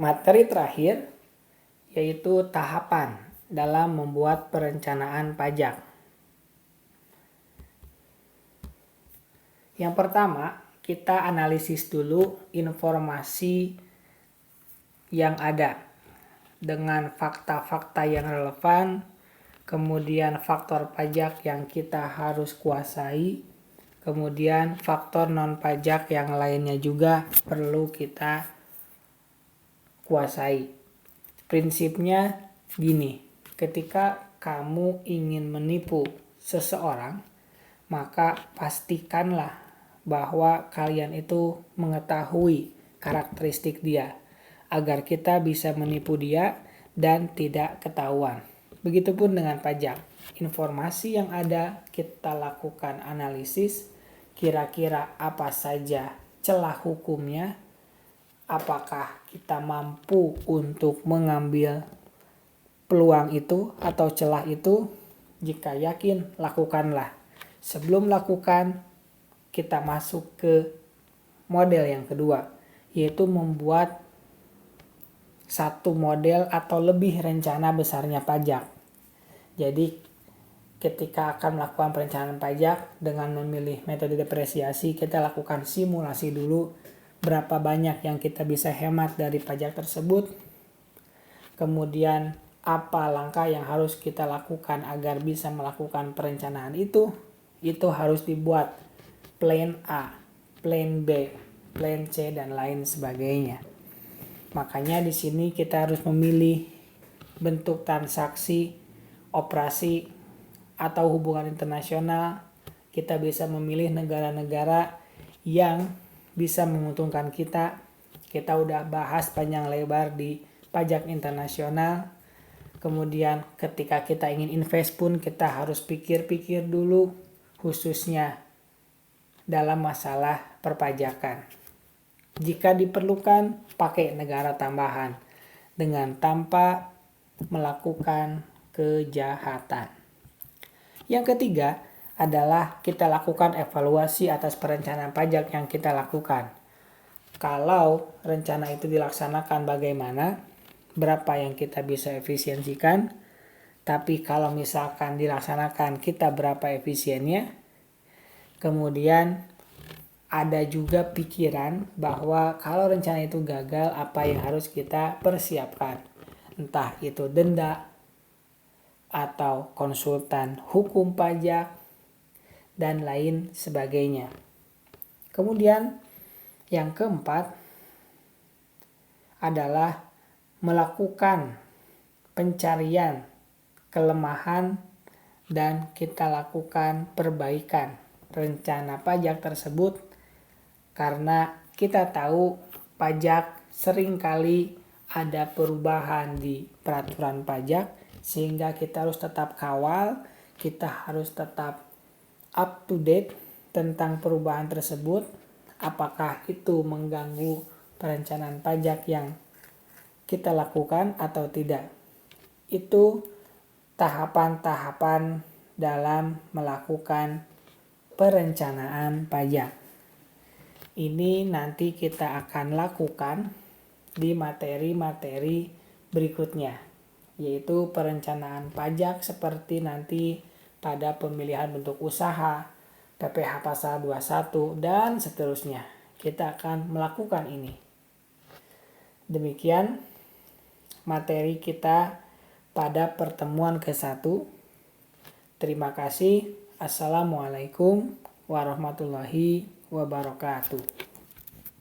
materi terakhir yaitu tahapan dalam membuat perencanaan pajak. Yang pertama, kita analisis dulu informasi yang ada dengan fakta-fakta yang relevan, kemudian faktor pajak yang kita harus kuasai, kemudian faktor non-pajak yang lainnya juga perlu kita kuasai. Prinsipnya gini, ketika kamu ingin menipu seseorang, maka pastikanlah bahwa kalian itu mengetahui karakteristik dia, agar kita bisa menipu dia dan tidak ketahuan. Begitupun dengan pajak. Informasi yang ada kita lakukan analisis, kira-kira apa saja celah hukumnya, apakah kita mampu untuk mengambil peluang itu atau celah itu. Jika yakin, lakukanlah. Sebelum lakukan, kita masuk ke model yang kedua, yaitu membuat satu model atau lebih rencana besarnya pajak. Jadi ketika akan melakukan perencanaan pajak dengan memilih metode depresiasi, kita lakukan simulasi dulu berapa banyak yang kita bisa hemat dari pajak tersebut. Kemudian apa langkah yang harus kita lakukan agar bisa melakukan perencanaan itu harus dibuat plan A, plan B, plan C, dan lain sebagainya. Makanya di sini kita harus memilih bentuk transaksi, operasi, atau hubungan internasional. Kita bisa memilih negara-negara yang bisa menguntungkan kita. Kita udah bahas panjang lebar di pajak internasional. Kemudian ketika kita ingin invest pun kita harus pikir-pikir dulu, khususnya dalam masalah perpajakan. Jika diperlukan, pakai negara tambahan dengan tanpa melakukan kejahatan. Yang ketiga adalah kita lakukan evaluasi atas perencanaan pajak yang kita lakukan. Kalau rencana itu dilaksanakan bagaimana, berapa yang kita bisa efisiensikan, tapi kalau misalkan dilaksanakan kita berapa efisiennya. Kemudian ada juga pikiran bahwa kalau rencana itu gagal, apa yang harus kita persiapkan. Entah itu denda atau konsultan hukum pajak dan lain sebagainya. Kemudian yang keempat adalah melakukan pencarian kelemahan dan kita lakukan perbaikan rencana pajak tersebut, karena kita tahu pajak seringkali ada perubahan di peraturan pajak, sehingga kita harus tetap kawal, kita harus tetap up to date tentang perubahan tersebut, apakah itu mengganggu perencanaan pajak yang kita lakukan atau tidak. Itu tahapan-tahapan dalam melakukan perencanaan pajak. Ini nanti kita akan lakukan di materi-materi berikutnya, yaitu perencanaan pajak seperti nanti pada pemilihan bentuk usaha, PPh pasal 21, dan seterusnya. Kita akan melakukan ini. Demikian materi kita pada pertemuan ke-1. Terima kasih. Assalamualaikum warahmatullahi wabarakatuh.